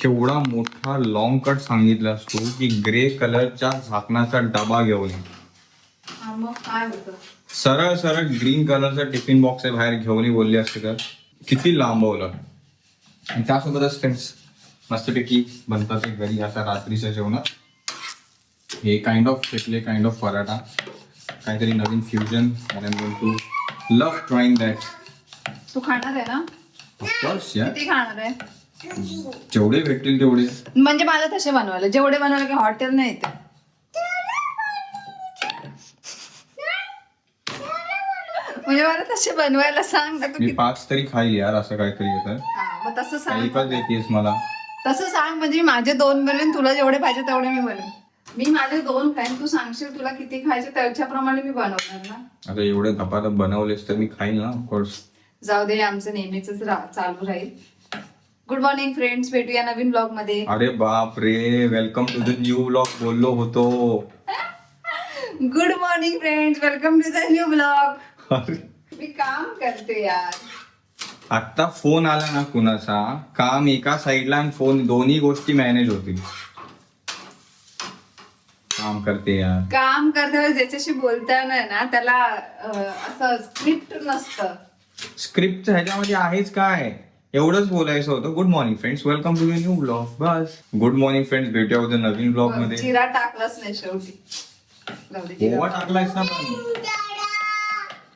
केवढा मोठा long cut सांगितलास तू की ग्रे कलरच्या झाकणाचा डबा घेऊन ये. मग काय होतं? सरळ सरळ ग्रीन कलरचा टिफिन बॉक्स आहे बाहेर घेऊन ये बोलली असते तर किती लांबवलं. आणि त्यासोबतच फ्रेंड्स मस्तपैकी बनतात ते घरी असा रात्रीच्या जेवणात. हे kind of pickle kind of paratha काहीतरी नवीन फ्युजन आणि I am going to love trying that. तू खाणार आहे ना? ऑफकोर्स या किती खाणार आहे? जेवढे भेटतील तेवढे. म्हणजे मला तसे बनवायला जेवढे बनवायला की हॉटेल नाही येते. म्हणजे मला तसे बनवायला सांग ना तू. मी 5 तरी खाईल यार असं काहीतरी येतं. मग तसं सांग. काही पण देतेस मला. तसं सांग म्हणजे मी माझे 2 बनवेन, तुला जेवढे पाहिजे तेवढे मी बनवेन. मी माझे 2 खाईन, तू सांगशील तुला किती खायचे त्याच्याप्रमाणे मी बनवणार ना. आता एवढे धपाधप बनवलेस तर मी खाईल ना ऑफकोर्स. जाऊ दे, आमचं नेहमीच चालू राहील. गुड मॉर्निंग फ्रेंड्स, भेटूया नवीन ब्लॉग मध्ये. अरे बाप रे, welcome to the new blog बोललो होतो. Good morning friends, welcome to the new blog. अरे, मी काम करते यार. आता फोन आला ना कुणाचा, काम एका साईडला आणि फोन दोन्ही गोष्टी मॅनेज होतील. काम करते यार. काम करते वेळेस ज्याच्याशी बोलताना ना त्याला असं स्क्रिप्ट नसतं. स्क्रिप्ट ह्याच्यामध्ये आहेच काय, एवढंच बोलायचं होतं. Good morning friends, welcome to the new blog. बस गुड मॉर्निंग फ्रेंड्स, भेटूया उद्या नवीन ब्लॉग मध्ये. जिरा टाकलाच नाही शेवटी. जाऊ दे, जिरा ओवा टाकलायस ना पण.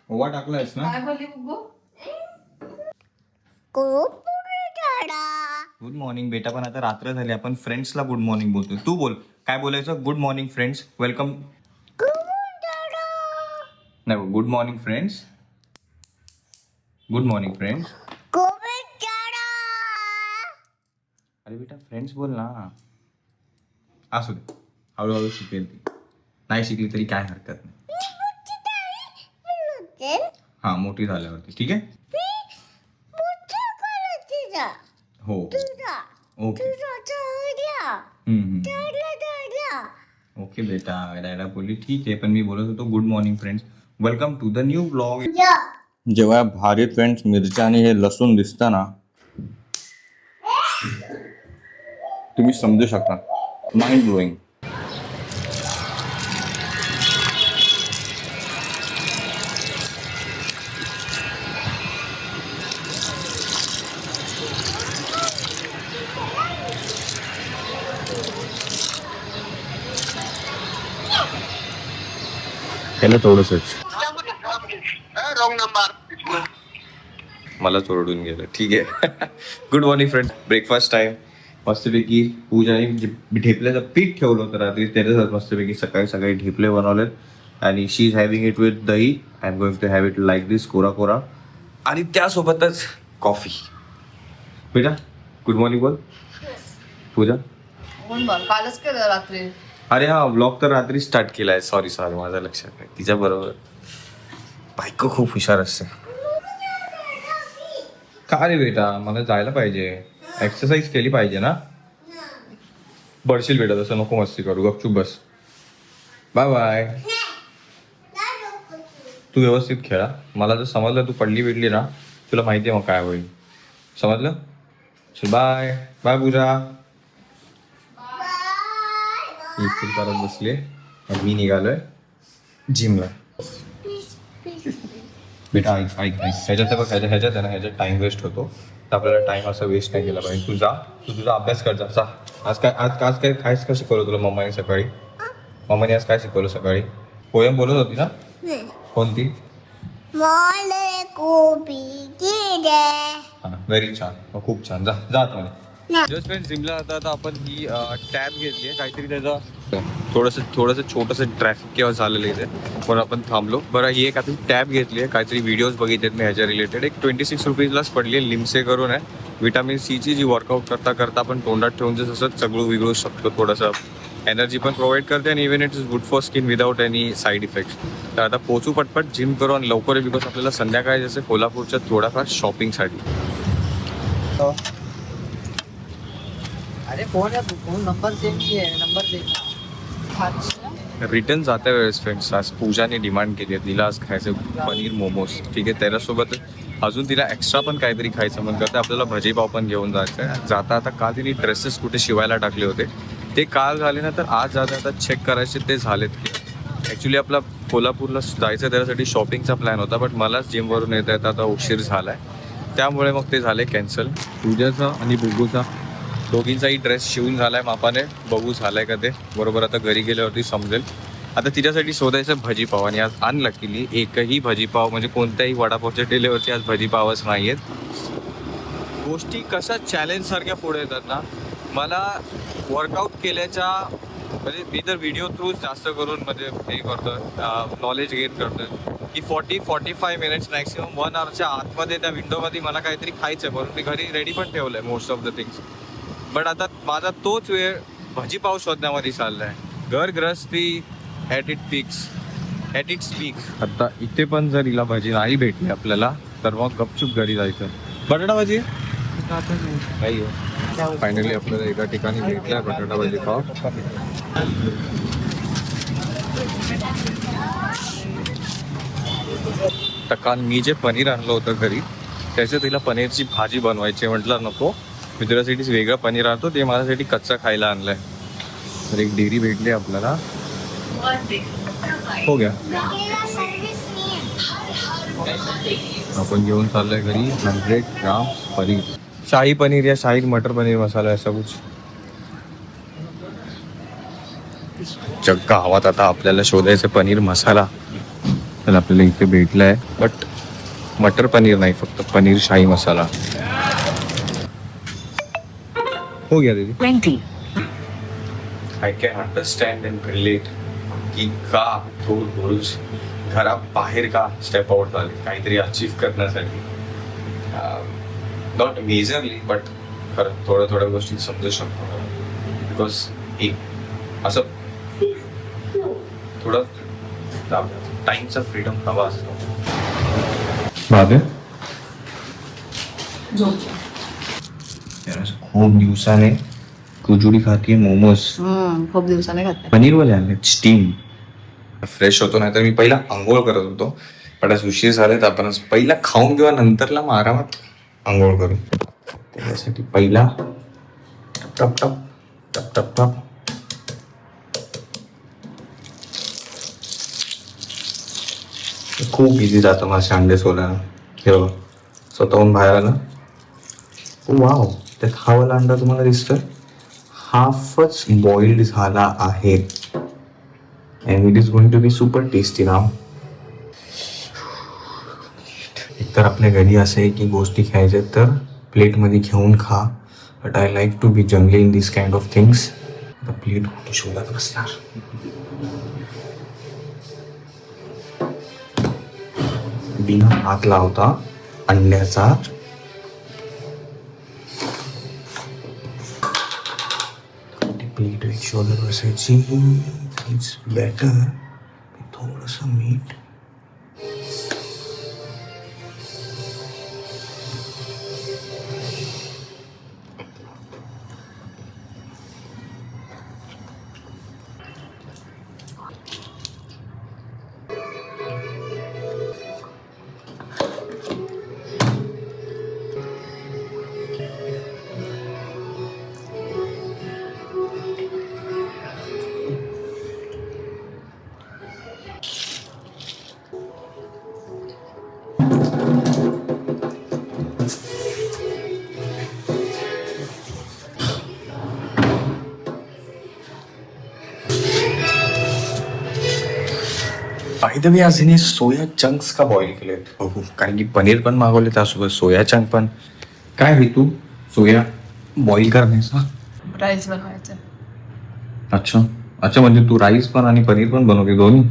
ओवा टाकलायस ना. काय बोलली बुब्बू? गुड मॉर्निंग बेटा, पण आता रात्र झाली, आपण फ्रेंड्सला गुड मॉर्निंग बोलतोय. तू बोल काय बोलायचं. Good morning friends, welcome. नाही, good morning friends. Good morning friends. अरे बेटा फ्रेंड्स बोल ना. असू दे, हळूहळू शिकेल ती. नाही शिकली तरी काय हरकत नाही. हा, मोठी झाल्यावरती ठीक आहे. हो ओके. ओके बेटा, डॅडा बोलली ठीक आहे, पण मी बोलत होतो good morning friends, welcome to the new blog. जेव्हा भारी फ्रेंड्स मिरच्या आणि हे लसूण दिसतं ना, तुम्ही समजू शकता. Mind blowing. त्याला थोडंसंच मला चोरडून गेलं. ठीक आहे. Good morning friend, breakfast time. मस्तपैकी पूजाने ढेपल्याचं पीठ ठेवलं होतं रात्री, त्याच्यासाठी मस्तपैकी सकाळी सकाळी ढेपले बनवलेत. आणि she is having it with dahi. I am going to have it like this, कोरा कोरा. आणि त्यासोबतच कॉफी. बेटा गुड मॉर्निंग बोल. पूजा कालच केलं रात्री. अरे हा व्लॉग तर रात्री स्टार्ट केलाय. सॉरी माझ्या लक्षात नाही. तिच्या बरोबर बायको खूप हुशार असते. का रे बेटा, मला जायला पाहिजे, एक्सरसाइज केली पाहिजे ना. पडशील बेटा, तसं नको मस्ती करू, गपचूप बस. Bye bye. तू व्यवस्थित खेळा. मला जर समजलं तू पडली बिडली ना, तुला माहिती आहे मग काय होईल. समजलं. चल बाय बाय पूजा. इस्त्री करत बसले, मग मी निघालोय जिमला. बेटा ऐक ह्याच्यात बघ, ह्याच्यात आहे ना, ह्याच्यात टाइम वेस्ट होतो. तर आपल्याला टाइम असा वेस्ट नाही केला पाहिजे. तू तुझा अभ्यास कर जा. आज काय काय शिकवलं तुला मम्माने सकाळी? मम्माने आज काय शिकवलं सकाळी? पोयम बोलत होती ना. कोणती? व्हेरी छान, खूप छान. जा तुम्हाला. जस्ट फ्रेंड्स, जिमला आता आपण ही टॅब घेतली आहे. काहीतरी त्याचं थोडंसं छोटंसं ट्रॅफिक केव्हा झालेलं इथे, पण आपण थांबलो. बरं, ही एक आपण टॅब घेतली आहे. काहीतरी व्हिडिओज बघितलेत मी ह्याच्या रिलेटेड. एक 26 रुपीजलाच पडली आहे. लिम्से करून आहे. विटामिन सीची जी वर्कआउट करता आपण तोंडात ठेवून जसं चगळू विगळू शकतो. थोडंसं एनर्जी पण प्रोव्हाइड करते आणि even it is good for skin without any side effects. तर आता पोचू पटपट जिम करू आणि लवकर, बिकॉज आपल्याला संध्याकाळी जसं कोल्हापूरच्या थोडाफार शॉपिंगसाठी. अरे फोन नंबर दे. रिटर्न जात्या वेळेस फ्रेंड्स, आज पूजाने डिमांड केली आहे, तिला आज खायचं पनीर मोमोज. ठीक आहे, त्याच्यासोबत अजून तिला एक्स्ट्रा पण काहीतरी खायचं मन करतं. आपल्याला भजीपाव पण घेऊन जायचं आहे. जाता आता काल तिने ड्रेसेस कुठे शिवायला टाकले होते ते काल झाले ना, तर आज जाता आता चेक करायचे ते झालेत की. ॲक्च्युली आपला कोल्हापूरला जायचं त्याच्यासाठी शॉपिंगचा प्लॅन होता, बट मलाच जिमवरून येता येता आता उशीर झाला आहे, त्यामुळे मग ते झाले कॅन्सल. पूजाचा आणि बुगूचा दोघींचाही ड्रेस शिवून झाला आहे मापाने. बघू झाला आहे का ते बरोबर, आता घरी गेल्यावरती समजेल. आता तिच्यासाठी शोधायचं भजीपाव, आणि आज अनलकीली एकही भजीपाव म्हणजे कोणत्याही वडापावच्या टेलेवरती आज भजीपावच नाही आहेत. गोष्टी कशा चॅलेंजसारख्या पुढे येतात ना. मला वर्कआउट केल्याच्या म्हणजे मी तर व्हिडिओ थ्रू जास्त करून म्हणजे हे करतो, नॉलेज गेन करतो की 40-45 मिनिट्स मॅक्सिमम 1 आवरच्या आतमध्ये त्या विंडोमध्ये मला काहीतरी खायचं आहे, म्हणून मी घरी रेडी पण ठेवलं आहे most of the things. But आता माझा तोच वेळ भजीपाव शोधण्यामध्ये चालला आहे. घर गृहस्थी ॲट इट्स पीक. आता इथे पण जर हिला भाजी नाही भेटली आपल्याला तर मग गपचूप घरी जायचं. बटाटा भाजी नाही हो. फायनली आपल्याला एका ठिकाणी भेटला बटाटा भाजी पाव. तर काल मी जे पनीर आणलं होतं घरी त्याचं तिला पनीरची भाजी बनवायची, म्हटलं नको मी तुझ्यासाठी वेगळं पनीर आणतो, ते माझ्यासाठी कच्चा खायला आणलंय. तर एक डेअरी भेटली आपल्याला. हो गया. आपण घेऊन चाललोय घरी 100 ग्राम पनीर, शाही पनीर या शाही मटर पनीर मसाला ऐसा कुछ. जग्गा हवात आता आपल्याला शोधायचं पनीर मसाला. तर आपल्याला इथे भेटलाय, बट मटर पनीर नाही, फक्त पनीर शाही मसाला. हो गया दीदी. 20. I can understand and relate की का रोज घराबाहेर का स्टेप आउट झाले काहीतरी अचीव करण्यासाठी. नॉट मेजरली बट खरं थोड्या गोष्टी समजू शकतो. बिकॉज एक असं थोडं टाईमचा फ्रीडम हवा असतो. बाबे खूप दिवसाने कुजुरी खातीये मोमोज. खूप दिवसाने खाते. पनीरवाले आणले स्टीम. फ्रेश होतो, नाही तर मी पहिला आंघोळ करत होतो, पण आज उशीर झाले तर आपण पहिला खाऊन घेऊ, नंतरला मग आरामात आंघोळ करू. त्याच्यासाठी पहिला टप टप टप टप टप. खूप इझी जातं माझे अंडे सोलायला. हे बघा स्वतःहून बाहेर आला. वाव, त्यात खावाला अंडा तुम्हाला दिसतोय हाफच बॉइल्ड झाला आहे. And it is going to be super tasty नाव. एकतर आपल्या घरी असं आहे की गोष्टी खायच्या तर प्लेटमध्ये घेऊन खा, but I like to be जंगली in this kind of things. आता प्लेट कुठे शोधत बसणार. बिना हात लावता अंड्याचा प्लेट एक शोधत बसायची. इट्स बेटर थोडंसं मीठ. बाय मी आज हिने सोया चंक्स का बॉईल केलेत बघू, कारण की पनीर पण मागवले त्यासोबत सोया चंक पण. काय होई तू सोया बॉईल करण्याचा राईस बनवायचं. अच्छा अच्छा, म्हणजे तू राईस पण आणि पनीर पण बनवते दोन्ही.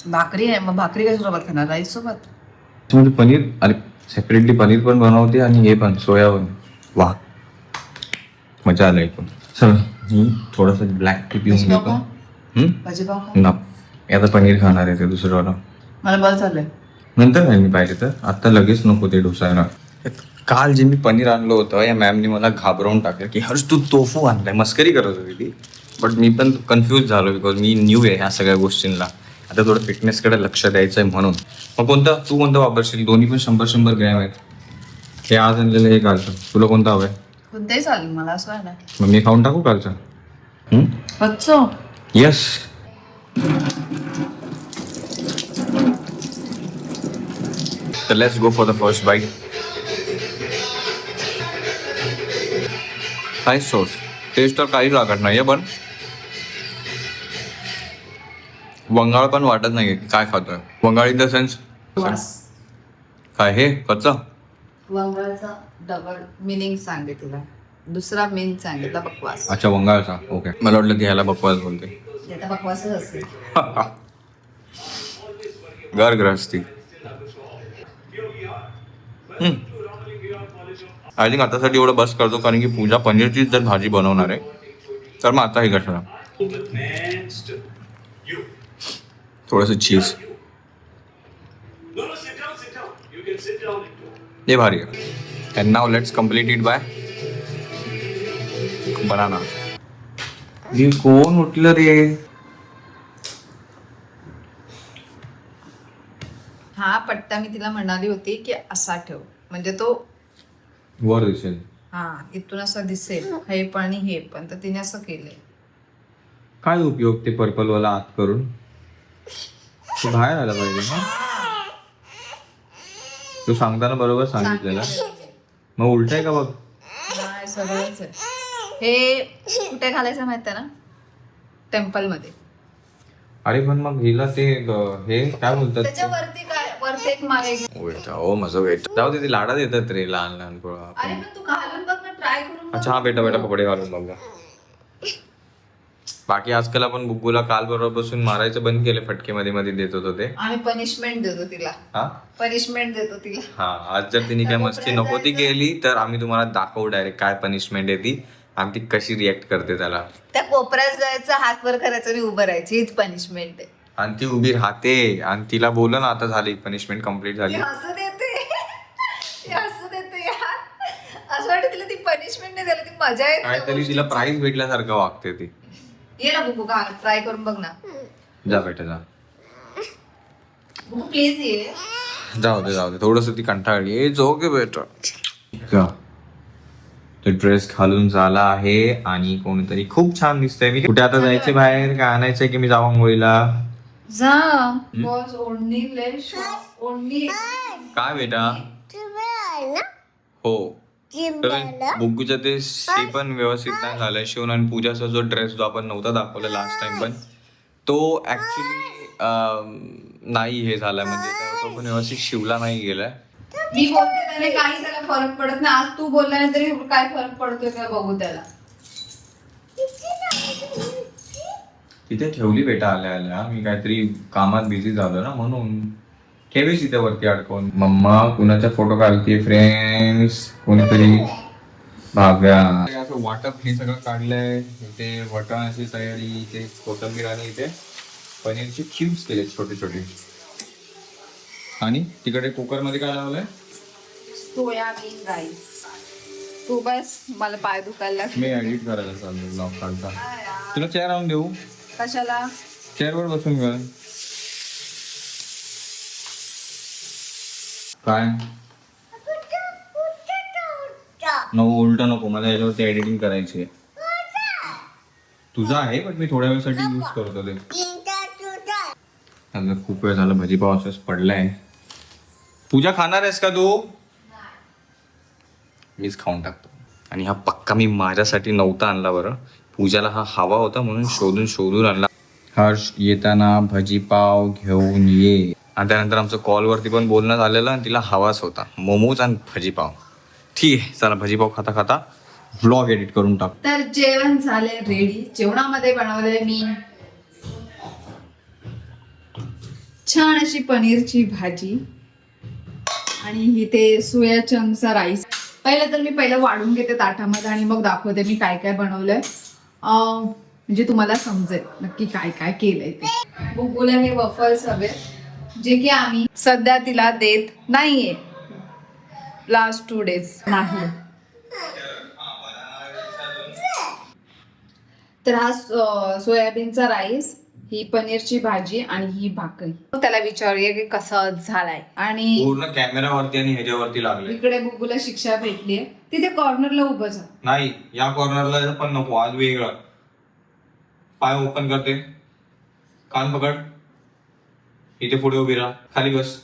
भाकरी आहे, मग भाकरी कशा सोबत खाणार, राईस सोबत. म्हणजे पनीर आणि सेपरेटली पनीर पण बनवते आणि हे पण सोया पण. वा मजा आला ऐकून. चल मी थोडंसं ब्लॅक टी पिऊन घेतो. भाजीपाव खा. ना मी आता पनीर खाणार आहे ते दुसरं मला बरं झालंय. नंतर नाही मी पाहिजे तर, आता लगेच नको ते डोसायला. काल जे मी पनीर आणलं होतं या मॅमनी मला घाबरवून टाकलं की हर्ष तू तोफू आणलाय, मस्करी करत होती ती. बट मी पण कन्फ्यूज झालो बिकॉज मी न्यू आहे ह्या सगळ्या गोष्टींना. आता थोडं फिटनेसकडे लक्ष द्यायचं आहे म्हणून. मग तू कोणतं वापरशील? दोन्ही पण 100-100 ग्रॅम आहेत. हे आज आणलेलं हे कालचं, तुला कोणतं हवंय? कोणताही चालेल मला, असं आहे ना. मग मी खाऊन टाकू कालचं? अच्छा. येस. तर let's go for the first bite. काय सॉस, टेस्ट तर काही लागत नाहीये, पण वंगाळ पण वाटत नाहीये की काय खातोय. वंगाळ इन द सेन्स काय हे कच्चा. वंगाळचा डबल मिनिंग सांगे तुला, दुसरा मीन सांगितला बकवास. अच्छा, वंगाळचा. ओके, मला वाटलं की ह्याला बकवास बोलते. त्याचा बकवासच असेल. घर गृहस्थी. आय थिंक आतासाठी एवढं बस करतो, कारण की पूजा पनीरची जर भाजी बनवणार आहे तर मग आता हे कशाला. थोडंसं चीज हे भारी आहे. And now let's complete it by banana. हे कोण उठलं रे? हा पट्टा मी तिला म्हणाली होती की असा ठेव, म्हणजे तो वर दिसेल. हा इथून असं दिसेल, हे पण आणि हे पण. तर तिने असं केलंय. काय उपयोग ते पर्पल वाला आत करून? ते बाहेर आला पाहिजे ना. तू सांगताना बरोबर सांगितलेलं. मग उलट आहे का बघ? नाही, सगळंच आहे. हे कुठे घालायचं माहित आहे ना, टेम्पल मध्ये. अरे पण मग हिला ते हे काय बोलतात? त्याच्यावरती काय, वरती एक मागे. हो माझं वेट जाऊ दे, ते लाडा देतात रे लहान लहान पोरं. अरे पण तू घालून बघ ना, ट्राय करून बघ. अच्छा, हा बेटा बेटा कपडे घालून बघा. बाकी आजकाल आपण बुग्गूला काल बरोबर बसून मारायचं बंद केलं, फटके मध्ये मध्ये देत होतो ते. आम्ही पनिशमेंट देतो तिला. हा पनिशमेंट देतो तिला. हा, आज जर तिने काय मस्ती नको ती केली तर आम्ही तुम्हाला दाखवू डायरेक्ट काय पनिशमेंट आहे ती, आणि ती कशी रिॲक्ट करते त्याला. त्या कोपऱ्यात जायचं, हात वर करायचं आणि उभं राहायची, हीच पनिशमेंट आहे. आणि ती उभी राहते आणि तिला बोल ना आता झाली पनिशमेंट कम्प्लीट झाली. ती हसू देते, ती हसू देते यार. असं वाटतं तिला ती पनिशमेंट नाही झाली, ती मजा येते. काहीतरी तिला प्राइज भेटल्यासारखं वागते ती. ये ना बुकू, का ट्राय करून बघ ना. जा बेटा जा. बुकू प्लीज ये. जाऊ दे थोडस ती कंटाळली. ए झोके बेटा. का तो ड्रेस घालून झाला आहे आणि कोणीतरी खूप छान दिसतंय. मी कुठे आता जायचे बाहेर, का आणायचंय की मी जाऊ आंघोळीला? जा बॉस. ओढणी ले श्वास, ओढणी. काय बेटा? हो, बुग्गूचं ते हे पण व्यवस्थित नाही झालंय शिवून. आणि पूजाचा जो ड्रेस जो आपण नव्हता दाखवला लास्ट टाइम, पण तो ऍक्च्युली नाही हे झालाय, म्हणजे तो पण व्यवस्थित शिवला नाही गेलाय. मी बोलते त्याने काही त्याला फरक पडत नाही. आज तू बोलला तरी काय फरक पडतोय का बघू त्याला. तिथे ठेवली बेटा आल्या आल्या, मी काहीतरी कामात बिझी झालो ना म्हणून. ठेवीस इथे वरती अडकवून. मम्मा कुणाचा फोटो काढते फ्रेंड्स, कोणीतरी भाव्या. असं वाटप हे सगळं काढलंय. इथे वटाणाची तयारी, इथे कोथिंबीर आणि इथे पनीरचे क्यूब्स केले छोटे छोटे. आणि तिकडे कुकर मध्ये काय लावलंय? Soybean rice. तू बस, मला पाय दुखायला मी एडिट करायला चाललो ब्लॉग काढता. तुला चेअर आणून देऊ? कशाला? चेअरवर बसून घ्या. काय नको उलट नको, मला याच्यावरती एडिटिंग करायची आहे. तुझा आहे पण मी थोड्या वेळासाठी यूज करतो ते. खूप वेळ झाला भजी पाव असंच पडलाय. पूजा खाणार आहेस का तू? मीच खाऊन टाकतो. आणि हा पक्का मी माझ्यासाठी नव्हता आणला बरं, पूजाला हा हवा होता म्हणून शोधून शोधून आणला. हर्ष येताना भजी पाव घेऊन ये. आणि त्यानंतर आमचं कॉलवरती पण बोलणं झालेलं आणि तिला हवाच होता मोमोज आणि भजीपाव. ठीक आहे, चला भजीपाव खाता खाता व्लॉग एडिट करून टाक. तर जेवण झाले रेडी. जेवणामध्ये बनवलंय मी छान अशी पनीरची भाजी आणि इथे सोया चंक्सचा राईस. पहिलं तर मी वाढून घेते ताटामध्ये आणि मग दाखवते मी काय काय बनवलंय, म्हणजे तुम्हाला समजेल नक्की काय काय केलंय ते. बुगूला हे वफल्स हवे, जे की आम्ही सध्या तिला देत नाहीये लास्ट 2 days नाही. तर हा सोयाबीनचा राईस, ही पनीरची भाजी आणि ही भाकरी. त्याला विचारूया की कसा झालाय. आणि पूर्ण कॅमेरावरती आणि ह्याच्यावरती लागले. इकडे बुबूला शिक्षा भेटलीये. तिथे कॉर्नरला उभं जा. नाही, या कॉर्नरला पण नको, आज वेगळं. पाय ओपन करते, कान पकड, इथे पुढे उभी राहा, खाली बस,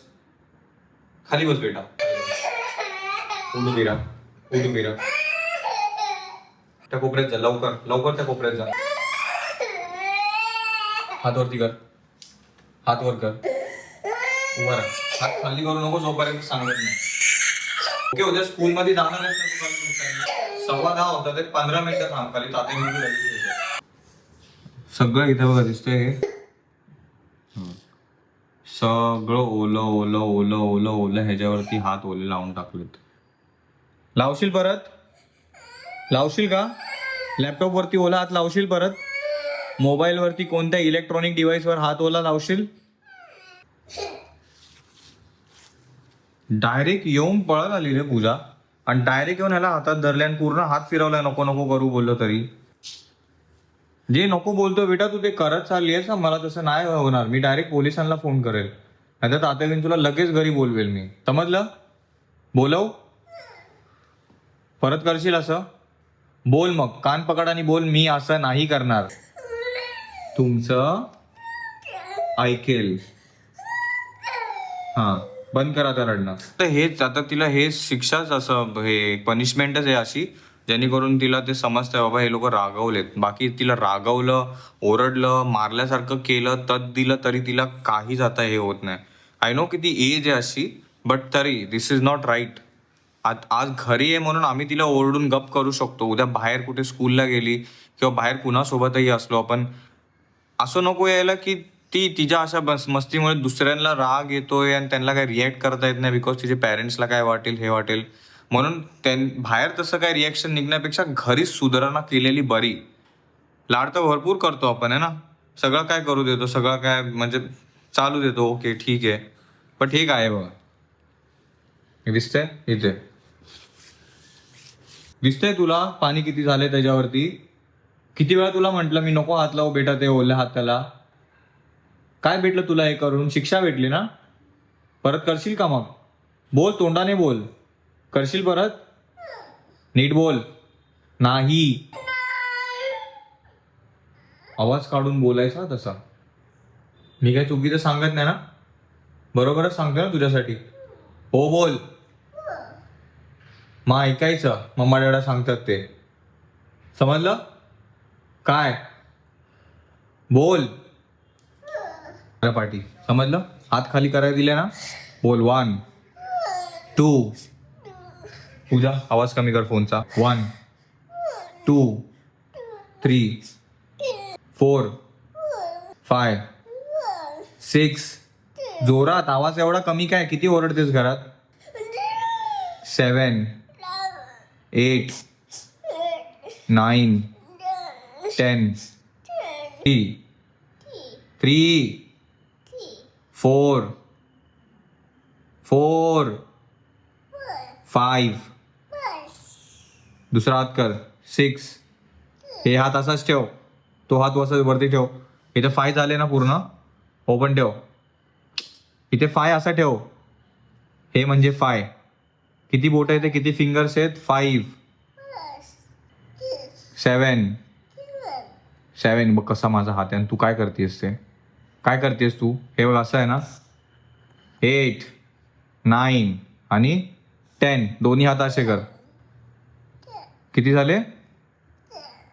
खाली बस बेटा, उभी राहा, उभी राहा. त्या कोपऱ्यात जा, लवकर लवकर त्या कोपऱ्यात जा. हात वरती कर, हात वर कर, उभा राहा. हात खाली करू नको जोपर्यंत सांगत नाही. ओके, उद्या स्कूल मध्ये जाणार आहेस ना तू? 10:15 होता ते 15 मिनिटं थांब, खाली ताते मिनिटं लगेच येते. सगळं इथे बघा दिसतंय हे. सगळं ओलं ओलं ओलं ओलं ओलं ह्याच्यावरती हात ओले लावून टाकलेत. लावशील परत? लावशील का? लॅपटॉप वरती ओला हात लावशील परत? मोबाईल वरती कोणत्या इलेक्ट्रॉनिक डिव्हाइस वर हात ओला लावशील? डायरेक्ट येऊन पळत आली रे पूजा, आणि डायरेक्ट येऊन ह्याला हातात धरले आणि पूर्ण हात फिरवलाय. नको नको करू बोललो तरी. जे नको बोलतो बेटा तू ते करत चालली आहेस ना, मला तसं नाही होणार. मी डायरेक्ट पोलिसांना फोन करेल, नाहीतर तात्या घेऊन तुला लगेच घरी बोलवेल मी. समजलं? बोलव, परत करशील असं बोल. मग कान पकड आणि बोल, मी असं नाही करणार. तुमचं ऐकेल. हा, बंद करा आता रडणं. तर हेच आता तिला हे शिक्षाच, असं हे पनिशमेंटच आहे अशी, जेणेकरून तिला ते समजतंय बाबा हे लोक रागवलेत. बाकी तिला रागवलं, ओरडलं, मारल्यासारखं केलं, तत दिलं तरी तिला काहीच आता हे होत नाही. आय नो की ती एज आहे अशी, बट तरी दिस इज नॉट राईट. आज घरी आहे म्हणून आम्ही तिला ओरडून गप करू शकतो. उद्या बाहेर कुठे स्कूलला गेली किंवा बाहेर कुणासोबतही असलो आपण, असं नको यायला की ती तिच्या अशा मस्तीमुळे दुसऱ्यांना राग येतोय आणि त्यांना काही रिॲक्ट करता येत नाही, बिकॉज तिचे पॅरेंट्सला काय वाटेल हे वाटेल म्हणून. बाहेर तसं काय रिॲक्शन निघण्यापेक्षा घरीच सुधारणा केलेली बरी. लाड तर भरपूर करतो आपण आहे ना, सगळं काय करू देतो, सगळं काय म्हणजे चालू देतो. ओके ठीक आहे, पण ठीक आहे बघा. दिसतंय इथे, दिसतंय तुला पाणी किती झालंय त्याच्यावरती? किती वेळा तुला म्हटलं मी नको हात लावू बेटा ते ओल्या हात त्याला. काय भेटलं तुला हे करून? शिक्षा भेटली ना? परत करशील का? मग बोल, तोंडाने बोल. करशील परत? नीट बोल. नाही, आवाज काढून बोलायचा तसा. मी काय चुकीचं सांगत नाही ना, बरोबरच सांगतो ना तुझ्यासाठी. हो बोल. मग ऐकायचं, मम्मा डॅडा सांगतात ते. समजलं? काय बोल पाठी. समजलं? हात खाली करायला दिले ना, बोल. 1 2. पूजा आवाज कमी कर फोनचा. 1 2 3 4 5 6. जोरात आवाज एवढा कमी काय? किती ओरडतेस घरात? 7 8 9 10 3 4 5. दुसरा हात कर. 6. हे हात असाच ठेव, तो हात वरती ठेव. इथे 5 झाले ना पूर्ण, ओपन ठेव. इथे 5 असा ठेव, हे म्हणजे 5. किती बोट आहेत, किती फिंगर्स आहेत? 5 7. बघ कसा माझा हात आहे. आणि तू काय करतेस? ते काय करतेस तू? हे बघ असं आहे ना. 8 9 आणि 10. दोन्ही हात असे कर. किती झाले?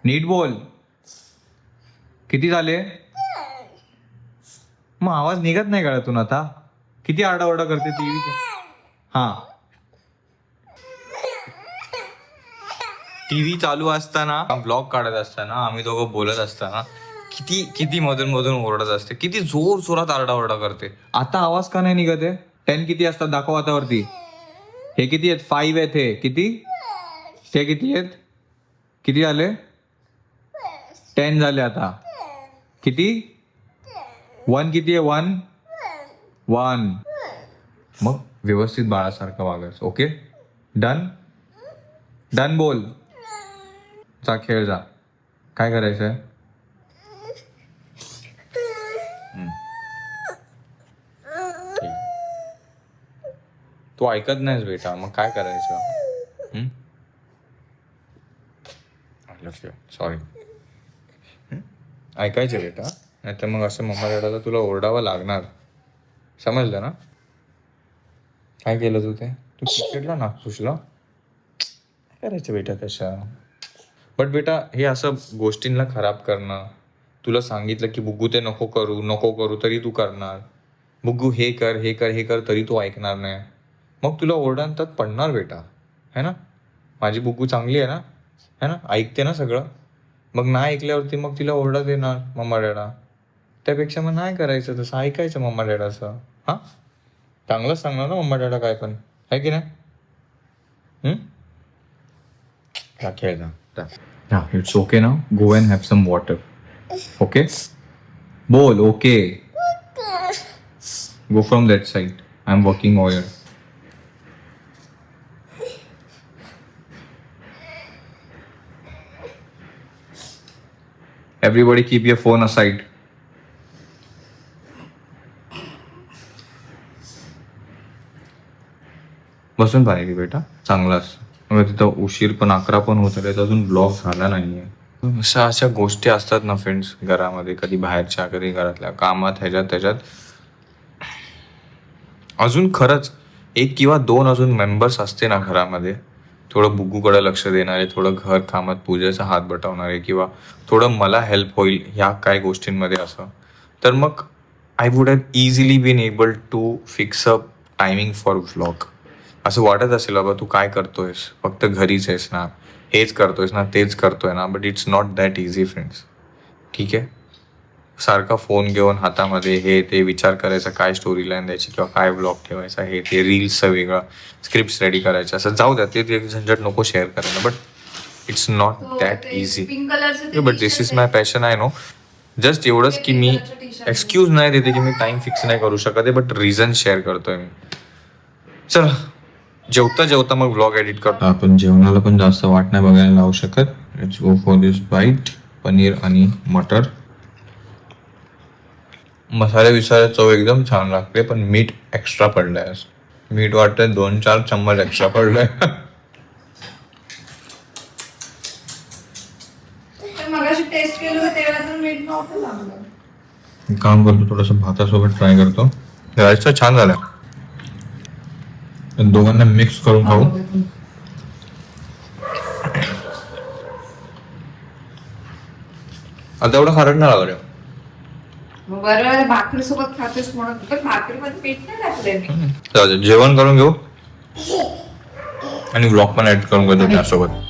नीट बोल. किती झाले? मग आवाज निघत नाही गळ्यातून आता. किती आरडाओरडा करते टीव्हीचा. हा, टीव्ही चालू असताना, ब्लॉग काढत असताना, आम्ही दोघं बोलत असताना किती किती मधून मधून ओरडत असते, किती जोर जोरात आरडाओरडा करते. आता आवाज का नाही निघत आहे? 10 किती असतात दाखव आता वरती. हे किती आहेत? 5 आहेत. हे किती? हे किती आहेत? किती झाले? 10 झाले. आता किती? 1 किती आहे? 1. मग व्यवस्थित बाळासारखं वागायचं. Okay, done. डन बोल. जा खेळ जा. काय करायचंय? तू ऐकत नाहीस बेटा, मग काय करायचं? सॉरी. ऐकायचं बेटा, नाही तर मग असं मम्मा डॅडाला तुला ओरडावं लागणार. समजलं ना? काय केलं तू ते? तू क्रिकेटला ना सुशला काय करायचं बेटा तशा? बट बेटा हे असं गोष्टींना खराब करणं, तुला सांगितलं की बुग्गू ते नको करू तरी तू करणार. बुग्गू हे कर तरी तू ऐकणार नाही. मग तुला ओरडांतात पडणार बेटा, है ना? माझी बुग्गू चांगली आहे ना, है ना? ऐकते ना सगळं. मग नाही ऐकल्यावरती मग तिला ओरडा देणार मम्मा डॅडा. त्यापेक्षा मग नाही करायचं तसं, ऐकायचं मम्मा डॅडाचं. हां, चांगलंच सांगणार ना मम्मा डॅडा काय पण, आहे की नाही? खेळ जा. इट्स ओके ना, go and have some water. Okay बोल. Okay go from that side. I am working over. Everybody keep your phone aside. बसून पाहिजे बेटा, चांगला असतं. मग तिथं उशीर पण 11 पण होत आहे, अजून ब्लॉग झाला नाहीये. अशा गोष्टी असतात ना फ्रेंड्स घरामध्ये, कधी बाहेरच्या कधी घरातल्या कामात ह्याच्यात अजून खरंच 1 किंवा 2 अजून मेंबर्स असते ना घरामध्ये, थोडं बुग्गूकडे लक्ष देणारे, थोडं घर कामात पूजेचा हात बटवणारे, किंवा थोडं मला हेल्प होईल ह्या काय गोष्टींमध्ये असं, तर मग I would have easily been able to fix a timing for vlog. असं वाटत असेल बाबा तू काय करतोयस, फक्त घरीच आहेस ना, हेच करतोयस ना, तेच करतोय ना, but it's not that easy friends. ठीक आहे, सारखा फोन घेऊन हातामध्ये हे ते विचार करायचा, काय स्टोरी लाईन द्यायची किंवा काय ब्लॉग ठेवायचा, हे ते रील्सचं वेगळं, स्क्रिप्ट रेडी करायचं, असं जाऊ द्या, ते झंझट नको शेअर करायला. But it's not that easy. But this is my passion, I know. Just एवढंच की मी एक्सक्यूज नाही देते की मी टाइम फिक्स नाही करू शकत आहे, बट रिझन शेअर करतोय मी. चला, जेवता मग व्लॉग एडिट करतो. आपण जेवणाला पण जास्त वाट नाही बघायला लावू शकत. Let's go for this bite. पनीर आणि मटर. मसाले चव एकदम छान लागते, पण मीठ एक्स्ट्रा पडलंय. मीठ वाटतंय 2-4 चम्मच एक्स्ट्रा पडलंय. मगाशी टेस्ट केलं होतं तेव्हा तर मीठ नव्हतं लागलं. काम करतो, थोडंसं भातासोबत ट्राय करतो. राईस तर छान झाला, दोघांना मिक्स करून खाऊ. आता एवढं खारट नाही लागलं. बरं, भाकरी सोबत खातेस म्हणून, पण भाकरीमध्ये पीठ नाही टाकलंय मी. जेवण करून घेऊ आणि व्लॉग पण ऍड करून घेतो त्यासोबत.